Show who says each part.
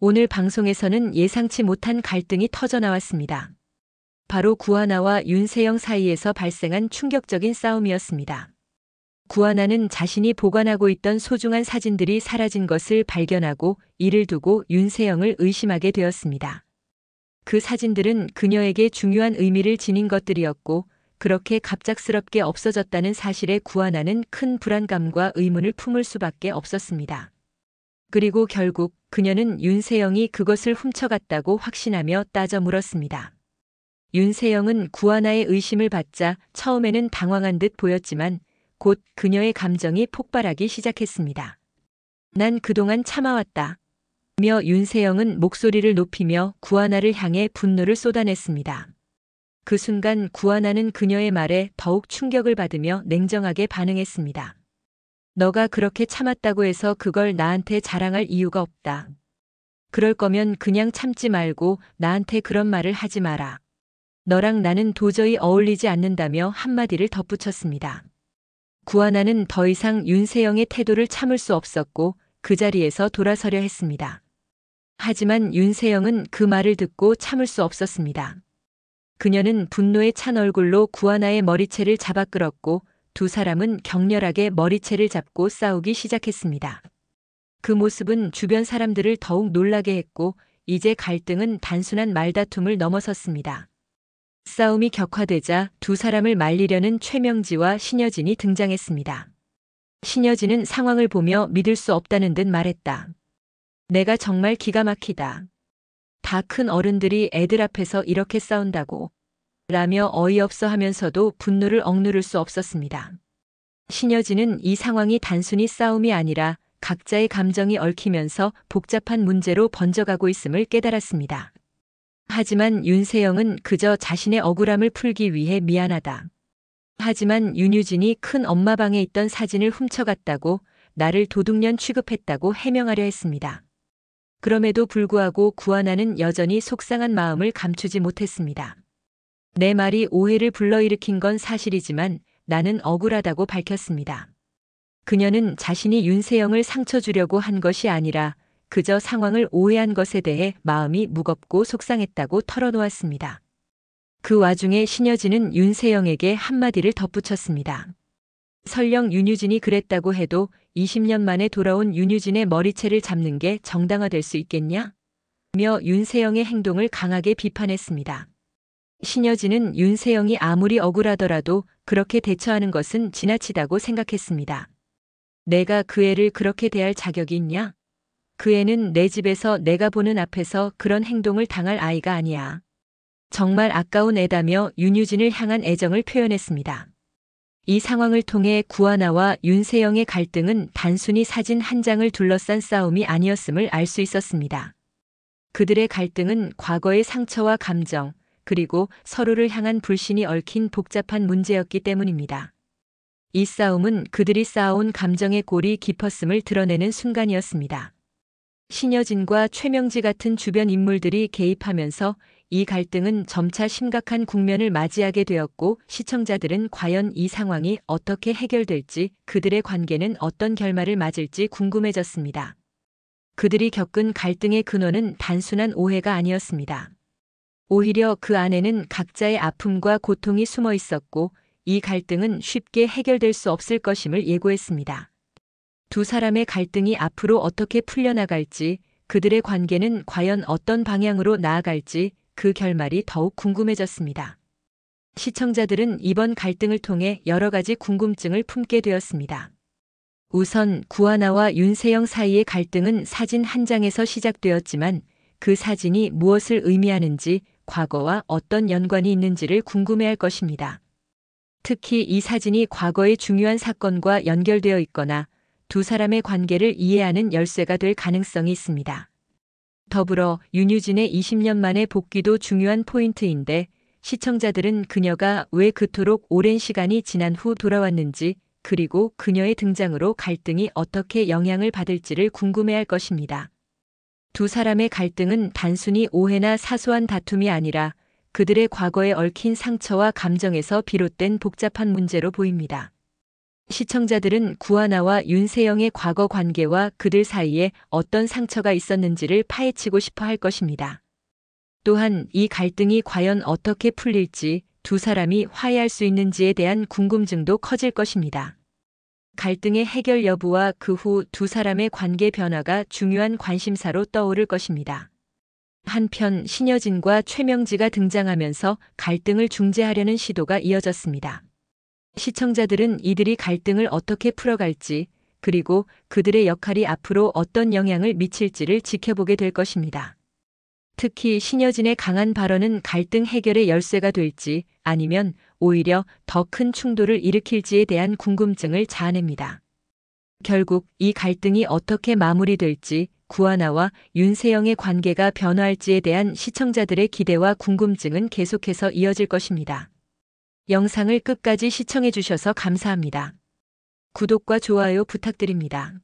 Speaker 1: 오늘 방송에서는 예상치 못한 갈등이 터져 나왔습니다. 바로 구하나와 윤세영 사이에서 발생한 충격적인 싸움이었습니다. 구하나는 자신이 보관하고 있던 소중한 사진들이 사라진 것을 발견하고 이를 두고 윤세영을 의심하게 되었습니다. 그 사진들은 그녀에게 중요한 의미를 지닌 것들이었고 그렇게 갑작스럽게 없어졌다는 사실에 구하나는 큰 불안감과 의문을 품을 수밖에 없었습니다. 그리고 결국 그녀는 윤세영이 그것을 훔쳐갔다고 확신하며 따져 물었습니다. 윤세영은 구하나의 의심을 받자 처음에는 당황한 듯 보였지만 곧 그녀의 감정이 폭발하기 시작했습니다. 난 그동안 참아왔다. 며 윤세영은 목소리를 높이며 구하나를 향해 분노를 쏟아냈습니다. 그 순간 구하나는 그녀의 말에 더욱 충격을 받으며 냉정하게 반응했습니다. 너가 그렇게 참았다고 해서 그걸 나한테 자랑할 이유가 없다. 그럴 거면 그냥 참지 말고 나한테 그런 말을 하지 마라. 너랑 나는 도저히 어울리지 않는다며 한마디를 덧붙였습니다. 구하나는 더 이상 윤세영의 태도를 참을 수 없었고 그 자리에서 돌아서려 했습니다. 하지만 윤세영은 그 말을 듣고 참을 수 없었습니다. 그녀는 분노에 찬 얼굴로 구하나의 머리채를 잡아 끌었고 두 사람은 격렬하게 머리채를 잡고 싸우기 시작했습니다. 그 모습은 주변 사람들을 더욱 놀라게 했고 이제 갈등은 단순한 말다툼을 넘어섰습니다. 싸움이 격화되자 두 사람을 말리려는 최명지와 신여진이 등장했습니다. 신여진은 상황을 보며 믿을 수 없다는 듯 말했다. 내가 정말 기가 막히다. 다 큰 어른들이 애들 앞에서 이렇게 싸운다고. 라며 어이없어 하면서도 분노를 억누를 수 없었습니다. 신여진은 이 상황이 단순히 싸움이 아니라 각자의 감정이 얽히면서 복잡한 문제로 번져가고 있음을 깨달았습니다. 하지만 윤세영은 그저 자신의 억울함을 풀기 위해 미안하다. 하지만 윤유진이 큰 엄마 방에 있던 사진을 훔쳐갔다고 나를 도둑년 취급했다고 해명하려 했습니다. 그럼에도 불구하고 구하나는 여전히 속상한 마음을 감추지 못했습니다. 내 말이 오해를 불러일으킨 건 사실이지만 나는 억울하다고 밝혔습니다. 그녀는 자신이 윤세영을 상처 주려고 한 것이 아니라 그저 상황을 오해한 것에 대해 마음이 무겁고 속상했다고 털어놓았습니다. 그 와중에 신여진은 윤세영에게 한마디를 덧붙였습니다. 설령 윤유진이 그랬다고 해도 20년 만에 돌아온 윤유진의 머리채를 잡는 게 정당화될 수 있겠냐? 며 윤세영의 행동을 강하게 비판했습니다. 신여진은 윤세영이 아무리 억울하더라도 그렇게 대처하는 것은 지나치다고 생각했습니다. 내가 그 애를 그렇게 대할 자격이 있냐? 그 애는 내 집에서 내가 보는 앞에서 그런 행동을 당할 아이가 아니야. 정말 아까운 애다며 윤유진을 향한 애정을 표현했습니다. 이 상황을 통해 구하나와 윤세영의 갈등은 단순히 사진 한 장을 둘러싼 싸움이 아니었음을 알 수 있었습니다. 그들의 갈등은 과거의 상처와 감정, 그리고 서로를 향한 불신이 얽힌 복잡한 문제였기 때문입니다. 이 싸움은 그들이 쌓아온 감정의 골이 깊었음을 드러내는 순간이었습니다. 신여진과 최명지 같은 주변 인물들이 개입하면서 이 갈등은 점차 심각한 국면을 맞이하게 되었고 시청자들은 과연 이 상황이 어떻게 해결될지 그들의 관계는 어떤 결말을 맞을지 궁금해졌습니다. 그들이 겪은 갈등의 근원은 단순한 오해가 아니었습니다. 오히려 그 안에는 각자의 아픔과 고통이 숨어 있었고 이 갈등은 쉽게 해결될 수 없을 것임을 예고했습니다. 두 사람의 갈등이 앞으로 어떻게 풀려나갈지, 그들의 관계는 과연 어떤 방향으로 나아갈지 그 결말이 더욱 궁금해졌습니다. 시청자들은 이번 갈등을 통해 여러 가지 궁금증을 품게 되었습니다. 우선 구하나와 윤세영 사이의 갈등은 사진 한 장에서 시작되었지만 그 사진이 무엇을 의미하는지 과거와 어떤 연관이 있는지를 궁금해할 것입니다. 특히 이 사진이 과거의 중요한 사건과 연결되어 있거나 두 사람의 관계를 이해하는 열쇠가 될 가능성이 있습니다. 더불어 윤유진의 20년 만의 복귀도 중요한 포인트인데 시청자들은 그녀가 왜 그토록 오랜 시간이 지난 후 돌아왔는지 그리고 그녀의 등장으로 갈등이 어떻게 영향을 받을지를 궁금해할 것입니다. 두 사람의 갈등은 단순히 오해나 사소한 다툼이 아니라 그들의 과거에 얽힌 상처와 감정에서 비롯된 복잡한 문제로 보입니다. 시청자들은 구하나와 윤세영의 과거 관계와 그들 사이에 어떤 상처가 있었는지를 파헤치고 싶어 할 것입니다. 또한 이 갈등이 과연 어떻게 풀릴지, 두 사람이 화해할 수 있는지에 대한 궁금증도 커질 것입니다. 갈등의 해결 여부와 그 후 두 사람의 관계 변화가 중요한 관심사로 떠오를 것입니다. 한편 신여진과 최명지가 등장하면서 갈등을 중재하려는 시도가 이어졌습니다. 시청자들은 이들이 갈등을 어떻게 풀어갈지, 그리고 그들의 역할이 앞으로 어떤 영향을 미칠지를 지켜보게 될 것입니다. 특히 신여진의 강한 발언은 갈등 해결의 열쇠가 될지, 아니면 오히려 더 큰 충돌을 일으킬지에 대한 궁금증을 자아냅니다. 결국 이 갈등이 어떻게 마무리될지, 구하나와 윤세영의 관계가 변화할지에 대한 시청자들의 기대와 궁금증은 계속해서 이어질 것입니다. 영상을 끝까지 시청해 주셔서 감사합니다. 구독과 좋아요 부탁드립니다.